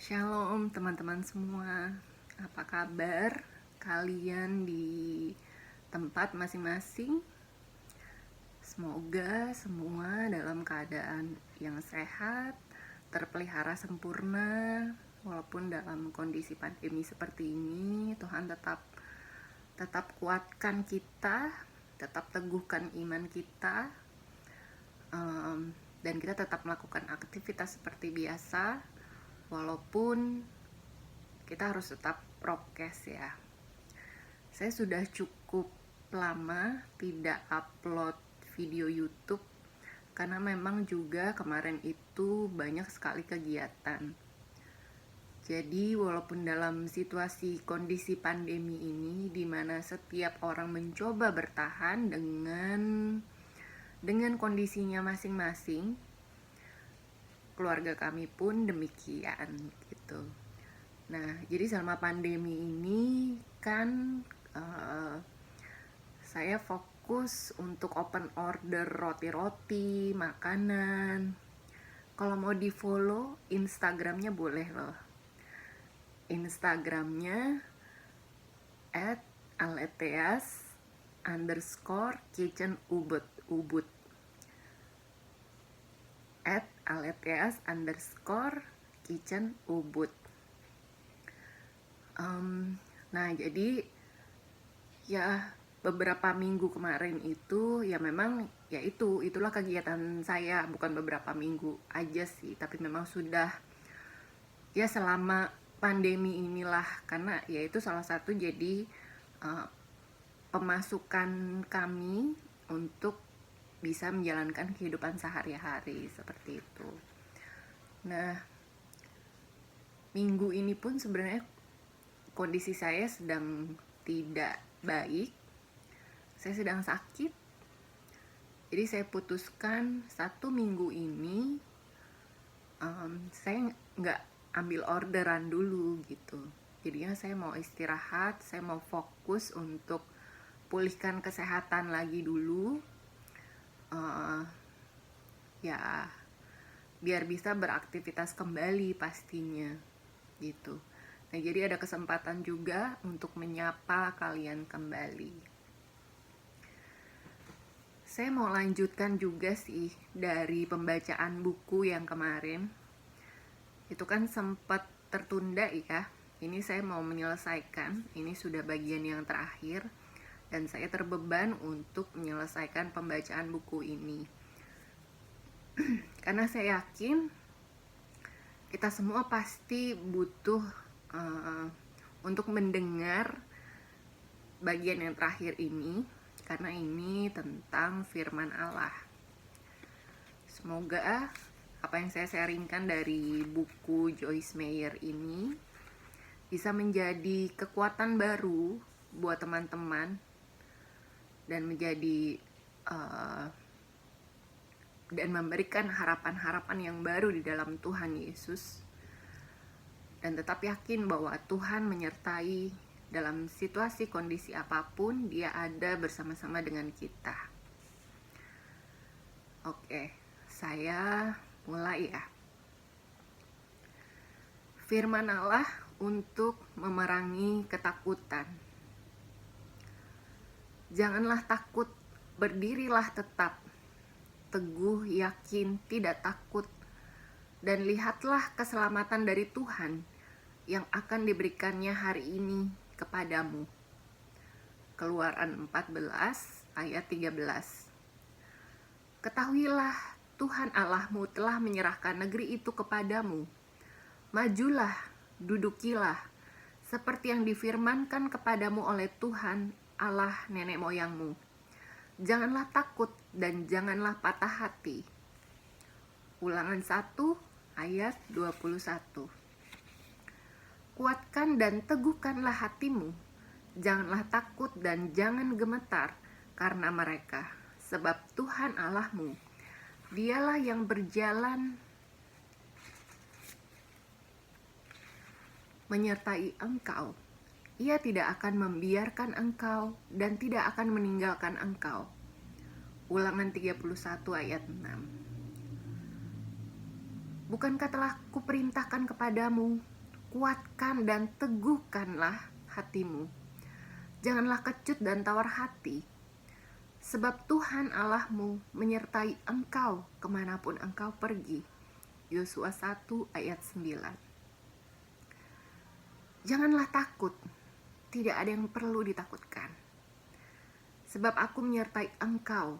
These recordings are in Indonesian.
Shalom teman-teman semua, apa kabar kalian di tempat masing-masing? Semoga semua dalam keadaan yang sehat, terpelihara sempurna. Walaupun dalam kondisi pandemi seperti ini, Tuhan tetap kuatkan kita, tetap teguhkan iman kita, dan kita tetap melakukan aktivitas seperti biasa. Walaupun kita harus tetap prokes ya. Saya sudah cukup lama tidak upload video YouTube karena memang juga kemarin itu banyak sekali kegiatan. Jadi walaupun dalam situasi kondisi pandemi ini di mana setiap orang mencoba bertahan dengan kondisinya masing-masing, keluarga kami pun demikian gitu. Nah, jadi selama pandemi ini kan saya fokus untuk open order roti-roti, makanan. Kalau mau di follow Instagramnya boleh loh. Instagramnya @aleteas_kitchen_ubud @aleteas_kitchen_ubud. Nah, jadi ya beberapa minggu kemarin itu ya memang ya itulah kegiatan saya, bukan beberapa minggu aja sih, tapi memang sudah ya selama pandemi inilah, karena ya itu salah satu jadi pemasukan kami untuk bisa menjalankan kehidupan sehari-hari seperti itu. Nah, minggu ini pun sebenarnya kondisi saya sedang tidak baik. Saya sedang sakit. Jadi saya putuskan 1 minggu ini saya nggak ambil orderan dulu gitu. Jadinya saya mau istirahat, saya mau fokus untuk pulihkan kesehatan lagi dulu. Ya biar bisa beraktivitas kembali pastinya gitu. Nah, jadi ada kesempatan juga untuk menyapa kalian kembali. Saya mau lanjutkan juga sih dari pembacaan buku yang kemarin. Itu kan sempat tertunda ya. Ini saya mau menyelesaikan. Ini sudah bagian yang terakhir dan saya terbeban untuk menyelesaikan pembacaan buku ini. Karena saya yakin kita semua pasti butuh untuk mendengar bagian yang terakhir ini, karena ini tentang firman Allah. Semoga apa yang saya sharingkan dari buku Joyce Meyer ini bisa menjadi kekuatan baru buat teman-teman dan menjadi dan memberikan harapan-harapan yang baru di dalam Tuhan Yesus, dan tetap yakin bahwa Tuhan menyertai dalam situasi kondisi apapun. Dia ada bersama-sama dengan kita. Oke, saya mulai ya. Firman Allah untuk memerangi ketakutan. Janganlah takut, berdirilah tetap, teguh, yakin, tidak takut, dan lihatlah keselamatan dari Tuhan yang akan diberikannya hari ini kepadamu. Keluaran 14 ayat 13. Ketahuilah, Tuhan Allahmu telah menyerahkan negeri itu kepadamu. Majulah, dudukilah, seperti yang difirmankan kepadamu oleh Tuhan Allah nenek moyangmu. Janganlah takut dan janganlah patah hati. Ulangan 1 ayat 21. Kuatkan dan teguhkanlah hatimu. Janganlah takut dan jangan gemetar karena mereka, sebab Tuhan Allahmu, Dialah yang berjalan menyertai engkau. Ia tidak akan membiarkan engkau dan tidak akan meninggalkan engkau. Ulangan 31 ayat 6. Bukankah telah kuperintahkan kepadamu, kuatkan dan teguhkanlah hatimu. Janganlah kecut dan tawar hati, sebab Tuhan Allahmu menyertai engkau kemanapun engkau pergi. Yosua 1 ayat 9. Janganlah takut, tidak ada yang perlu ditakutkan, sebab aku menyertai engkau.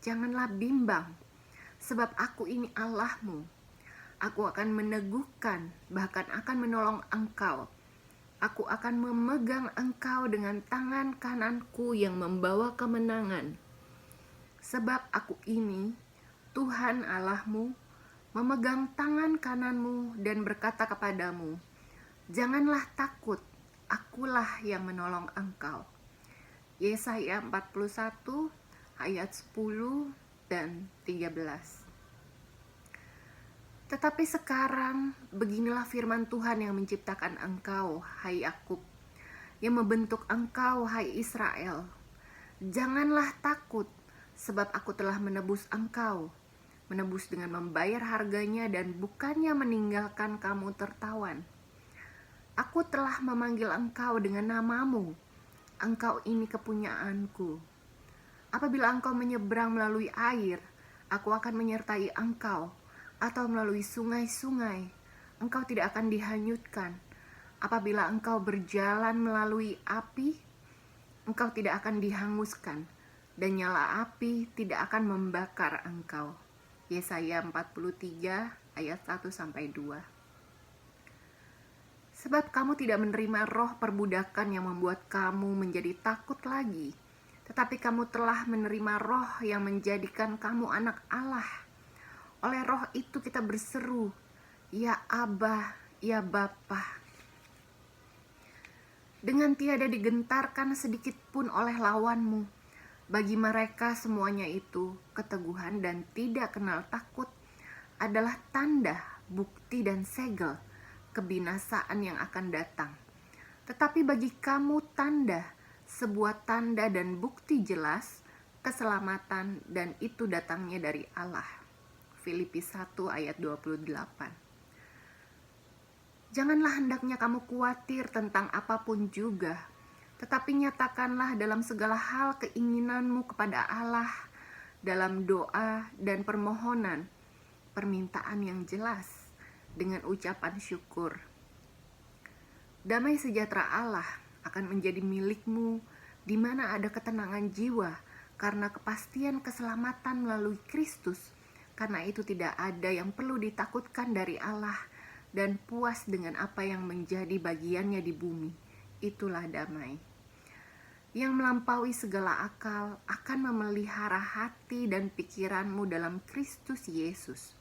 Janganlah bimbang, sebab aku ini Allahmu. Aku akan meneguhkan, bahkan akan menolong engkau. Aku akan memegang engkau dengan tangan kananku yang membawa kemenangan. Sebab aku ini, Tuhan Allahmu, memegang tangan kananmu dan berkata kepadamu, janganlah takut, akulah yang menolong engkau. Yesaya 41 ayat 10 dan 13. Tetapi sekarang beginilah firman Tuhan yang menciptakan engkau, hai Yakub, yang membentuk engkau, hai Israel. Janganlah takut, sebab aku telah menebus engkau, menebus dengan membayar harganya dan bukannya meninggalkan kamu tertawan. Aku telah memanggil engkau dengan namamu, engkau ini kepunyaanku. Apabila engkau menyeberang melalui air, aku akan menyertai engkau. Atau melalui sungai-sungai, engkau tidak akan dihanyutkan. Apabila engkau berjalan melalui api, engkau tidak akan dihanguskan, dan nyala api tidak akan membakar engkau. Yesaya 43 ayat 1-2. Sebab kamu tidak menerima roh perbudakan yang membuat kamu menjadi takut lagi, tetapi kamu telah menerima roh yang menjadikan kamu anak Allah. Oleh roh itu kita berseru, ya Abba, ya Bapa. Dengan tiada digentarkan sedikit pun oleh lawanmu. Bagi mereka semuanya itu, keteguhan dan tidak kenal takut adalah tanda, bukti dan segel kebinasaan yang akan datang. Tetapi bagi kamu tanda, sebuah tanda dan bukti jelas, keselamatan, dan itu datangnya dari Allah. Filipi 1 ayat 28. Janganlah hendaknya kamu khawatir tentang apapun juga, tetapi nyatakanlah dalam segala hal keinginanmu kepada Allah dalam doa dan permohonan, permintaan yang jelas dengan ucapan syukur. Damai sejahtera Allah akan menjadi milikmu di mana ada ketenangan jiwa karena kepastian keselamatan melalui Kristus. Karena itu tidak ada yang perlu ditakutkan dari Allah dan puas dengan apa yang menjadi bagiannya di bumi. Itulah damai yang melampaui segala akal, akan memelihara hati dan pikiranmu dalam Kristus Yesus.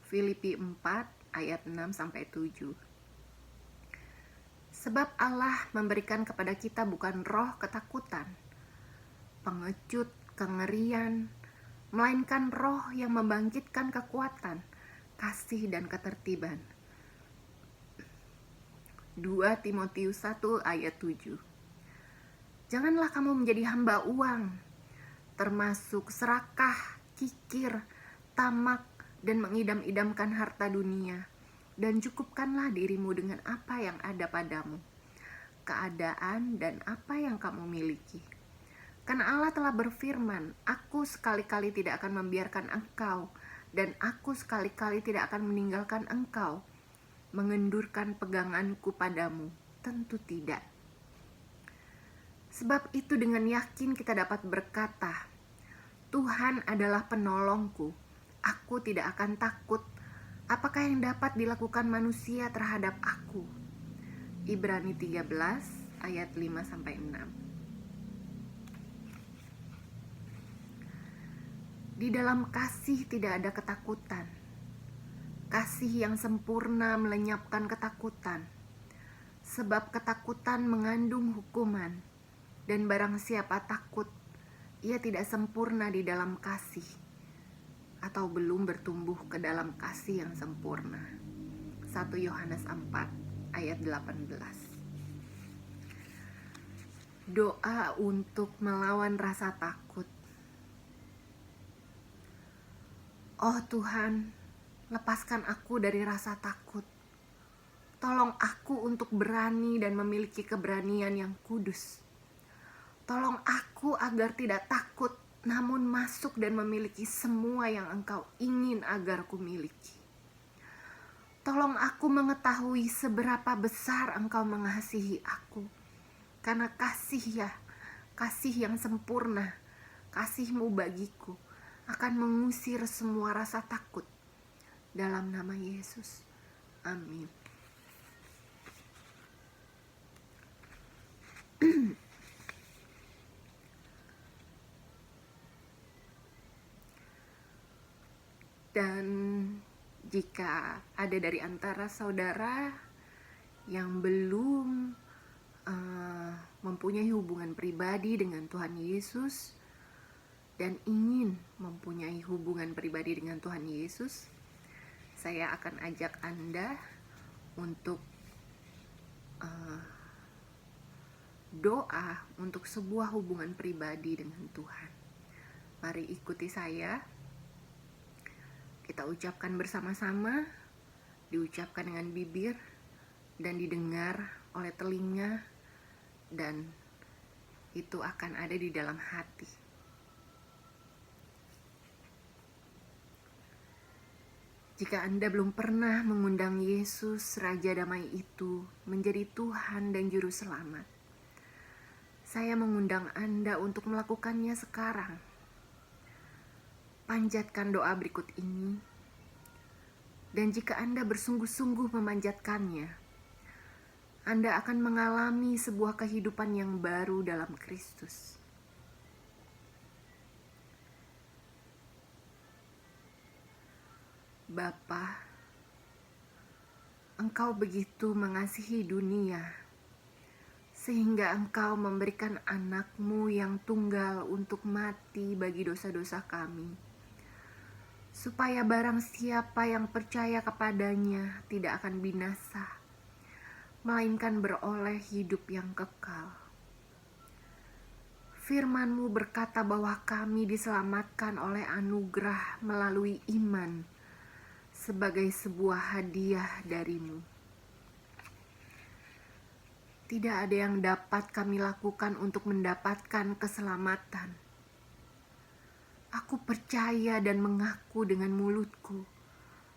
Filipi 4 ayat 6-7. Sebab Allah memberikan kepada kita bukan roh ketakutan, pengecut, kengerian, melainkan roh yang membangkitkan kekuatan, kasih dan ketertiban. 2 Timotius 1 ayat 7. Janganlah kamu menjadi hamba uang, termasuk serakah, kikir, tamak, dan mengidam-idamkan harta dunia, dan cukupkanlah dirimu dengan apa yang ada padamu, keadaan dan apa yang kamu miliki. Karena Allah telah berfirman, aku sekali-kali tidak akan membiarkan engkau, dan aku sekali-kali tidak akan meninggalkan engkau. Mengendurkan peganganku padamu, tentu tidak. Sebab itu dengan yakin kita dapat berkata, Tuhan adalah penolongku, aku tidak akan takut. Apakah yang dapat dilakukan manusia terhadap aku? Ibrani 13 ayat 5-6. Di dalam kasih tidak ada ketakutan. Kasih yang sempurna melenyapkan ketakutan. Sebab ketakutan mengandung hukuman. Dan barang siapa takut, ia tidak sempurna di dalam kasih, atau belum bertumbuh ke dalam kasih yang sempurna. 1 Yohanes 4 ayat 18. Doa untuk melawan rasa takut. Oh Tuhan, lepaskan aku dari rasa takut. Tolong aku untuk berani dan memiliki keberanian yang kudus. Tolong aku agar tidak takut, namun masuk dan memiliki semua yang Engkau ingin agar ku miliki. Tolong aku mengetahui seberapa besar Engkau mengasihi aku. Karena kasih yang sempurna, kasih-Mu bagiku akan mengusir semua rasa takut. Dalam nama Yesus, amin. Dan jika ada dari antara saudara yang belum mempunyai hubungan pribadi dengan Tuhan Yesus dan ingin mempunyai hubungan pribadi dengan Tuhan Yesus, saya akan ajak Anda untuk doa untuk sebuah hubungan pribadi dengan Tuhan. Mari ikuti saya. Kita ucapkan bersama-sama, diucapkan dengan bibir dan didengar oleh telinga, dan itu akan ada di dalam hati. Jika Anda belum pernah mengundang Yesus, Raja Damai itu, menjadi Tuhan dan Juru Selamat, saya mengundang Anda untuk melakukannya sekarang. Panjatkan doa berikut ini, dan jika Anda bersungguh-sungguh memanjatkannya, Anda akan mengalami sebuah kehidupan yang baru dalam Kristus. Bapa, Engkau begitu mengasihi dunia, sehingga Engkau memberikan anak-Mu yang tunggal untuk mati bagi dosa-dosa kami, supaya barang siapa yang percaya kepadanya tidak akan binasa, melainkan beroleh hidup yang kekal. Firman-Mu berkata bahwa kami diselamatkan oleh anugerah melalui iman sebagai sebuah hadiah dari-Mu. Tidak ada yang dapat kami lakukan untuk mendapatkan keselamatan. Aku percaya dan mengaku dengan mulutku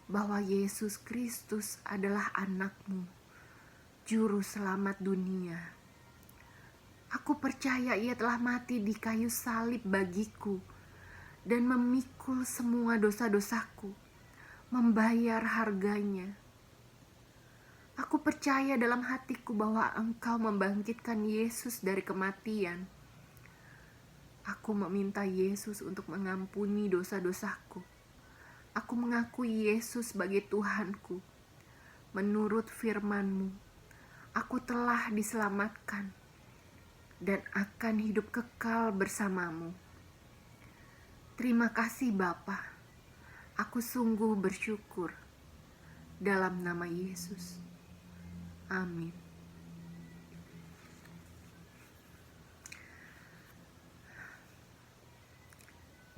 bahwa Yesus Kristus adalah anak-Mu, Juru Selamat dunia. Aku percaya Ia telah mati di kayu salib bagiku dan memikul semua dosa-dosaku, membayar harganya. Aku percaya dalam hatiku bahwa Engkau membangkitkan Yesus dari kematian. Aku meminta Yesus untuk mengampuni dosa-dosaku. Aku mengakui Yesus sebagai Tuhanku. Menurut firman-Mu, aku telah diselamatkan dan akan hidup kekal bersama-Mu. Terima kasih Bapa. Aku sungguh bersyukur. Dalam nama Yesus. Amin.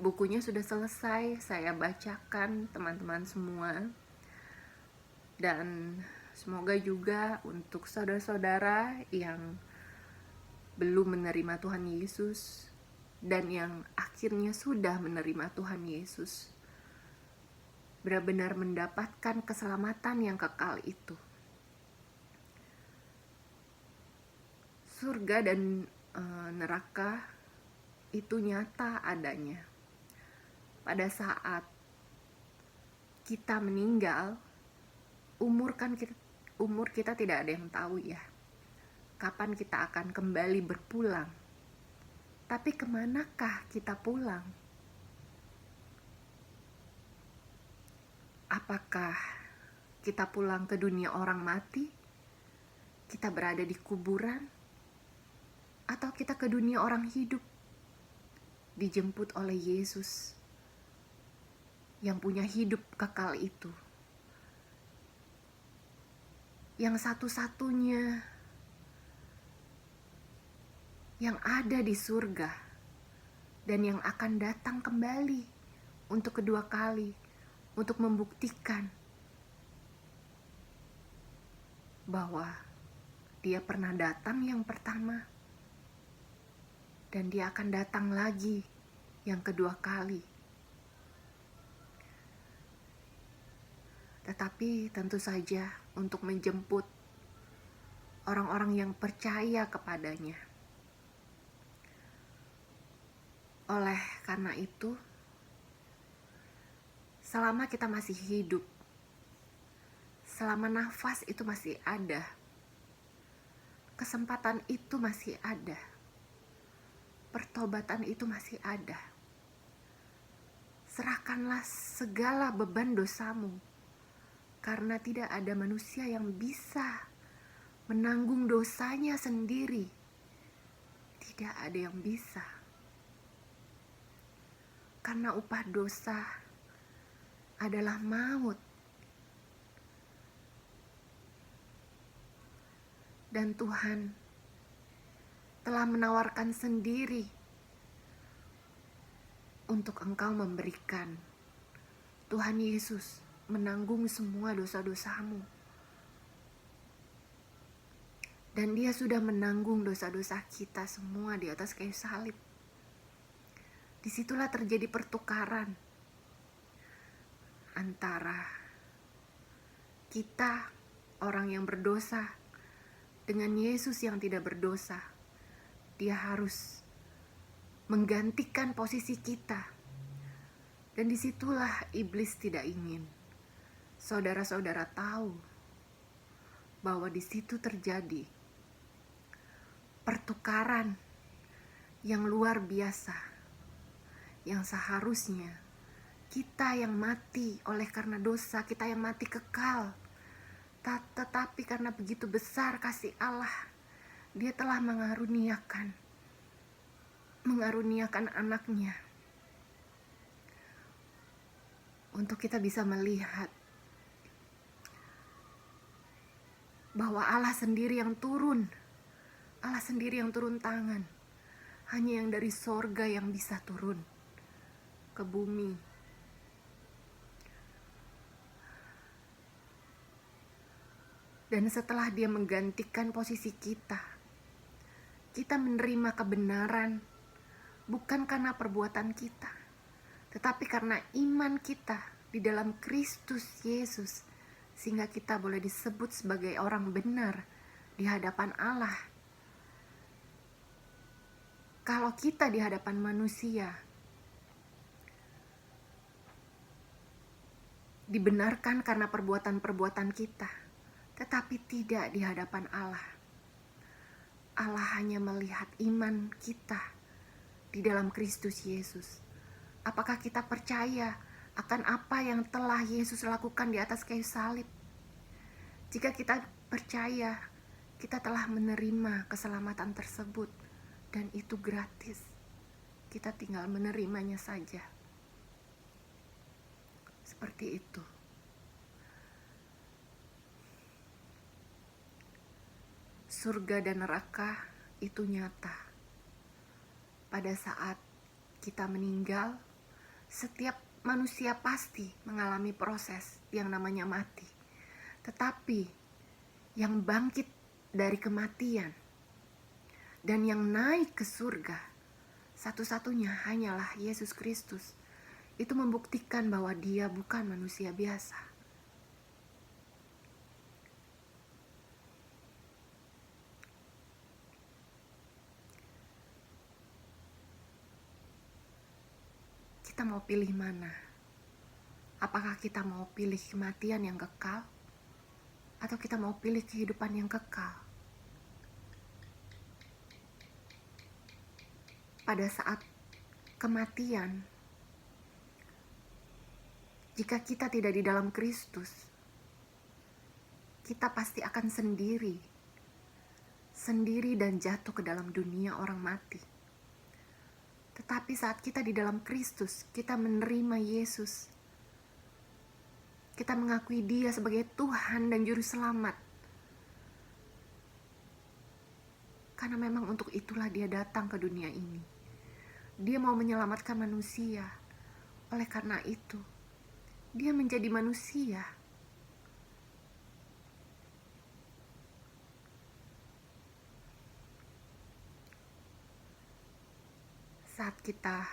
Bukunya sudah selesai, saya bacakan teman-teman semua. Dan semoga juga untuk saudara-saudara yang belum menerima Tuhan Yesus dan yang akhirnya sudah menerima Tuhan Yesus, benar-benar mendapatkan keselamatan yang kekal itu. Surga dan neraka itu nyata adanya. Pada saat kita meninggal, umur kita tidak ada yang tahu ya, kapan kita akan kembali berpulang. Tapi kemanakah kita pulang? Apakah kita pulang ke dunia orang mati? Kita berada di kuburan? Atau kita ke dunia orang hidup, dijemput oleh Yesus yang punya hidup kekal itu, yang satu-satunya yang ada di surga dan yang akan datang kembali untuk kedua kali untuk membuktikan bahwa dia pernah datang yang pertama dan dia akan datang lagi yang kedua kali. Tetapi tentu saja untuk menjemput orang-orang yang percaya kepadanya. Oleh karena itu, selama kita masih hidup, selama nafas itu masih ada, kesempatan itu masih ada, pertobatan itu masih ada. Serahkanlah segala beban dosamu, karena tidak ada manusia yang bisa menanggung dosanya sendiri. Tidak ada yang bisa. Karena upah dosa adalah maut. Dan Tuhan telah menawarkan sendiri untuk engkau memberikan. Tuhan Yesus menanggung semua dosa-dosamu. Dan dia sudah menanggung dosa-dosa kita semua di atas kayu salib. Disitulah terjadi pertukaran antara kita, orang yang berdosa, dengan Yesus yang tidak berdosa. Dia harus menggantikan posisi kita. Dan disitulah iblis tidak ingin saudara-saudara tahu bahwa di situ terjadi pertukaran yang luar biasa, yang seharusnya kita yang mati oleh karena dosa, kita yang mati kekal. Tetapi karena begitu besar kasih Allah, dia telah mengaruniakan anaknya untuk kita bisa melihat bahwa Allah sendiri yang turun tangan. Hanya yang dari sorga yang bisa turun ke bumi. Dan setelah dia menggantikan posisi kita menerima kebenaran bukan karena perbuatan kita, tetapi karena iman kita di dalam Kristus Yesus, sehingga kita boleh disebut sebagai orang benar di hadapan Allah. Kalau kita di hadapan manusia dibenarkan karena perbuatan-perbuatan kita, tetapi tidak di hadapan Allah. Allah hanya melihat iman kita di dalam Kristus Yesus. Apakah kita percaya akan apa yang telah Yesus lakukan di atas kayu salib? Jika kita percaya, kita telah menerima keselamatan tersebut, dan itu gratis. Kita tinggal menerimanya saja. Seperti itu. Surga dan neraka itu nyata. Pada saat kita meninggal, setiap manusia pasti mengalami proses yang namanya mati. Tetapi yang bangkit dari kematian dan yang naik ke surga, satu-satunya hanyalah Yesus Kristus. Itu membuktikan bahwa dia bukan manusia biasa. Kita mau pilih mana? Apakah kita mau pilih kematian yang kekal? Atau kita mau pilih kehidupan yang kekal? Pada saat kematian, jika kita tidak di dalam Kristus, kita pasti akan sendiri dan jatuh ke dalam dunia orang mati. Tetapi saat kita di dalam Kristus, kita menerima Yesus, kita mengakui dia sebagai Tuhan dan Juru Selamat. Karena memang untuk itulah dia datang ke dunia ini. Dia mau menyelamatkan manusia. Oleh karena itu, dia menjadi manusia. saat kita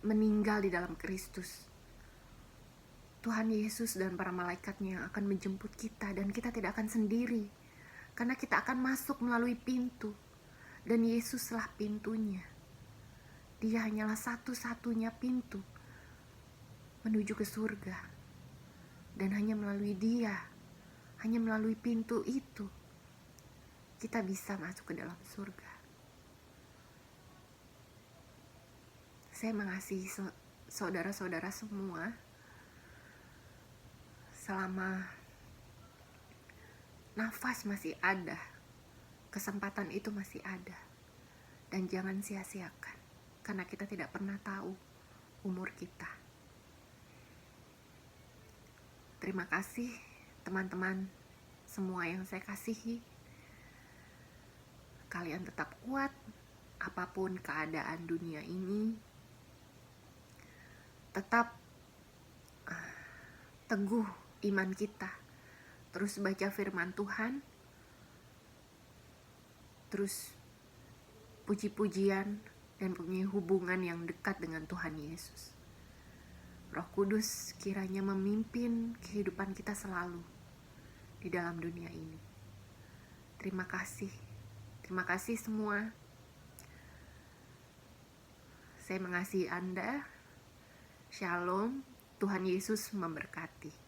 meninggal di dalam Kristus, Tuhan Yesus dan para malaikatnya akan menjemput kita, dan kita tidak akan sendiri, karena kita akan masuk melalui pintu, dan Yesuslah pintunya. Dia hanyalah satu-satunya pintu menuju ke surga, dan hanya melalui Dia, hanya melalui pintu itu, kita bisa masuk ke dalam surga. Saya mengasihi saudara-saudara semua. Selama nafas masih ada, kesempatan itu masih ada, dan jangan sia-siakan, karena kita tidak pernah tahu umur kita. Terima kasih teman-teman semua yang saya kasihi. Kalian tetap kuat apapun keadaan dunia ini. Tetap teguh iman kita. Terus baca firman Tuhan. Terus puji-pujian dan punya hubungan yang dekat dengan Tuhan Yesus. Roh Kudus kiranya memimpin kehidupan kita selalu di dalam dunia ini. Terima kasih. Terima kasih semua. Saya mengasihi Anda. Shalom. Tuhan Yesus memberkati.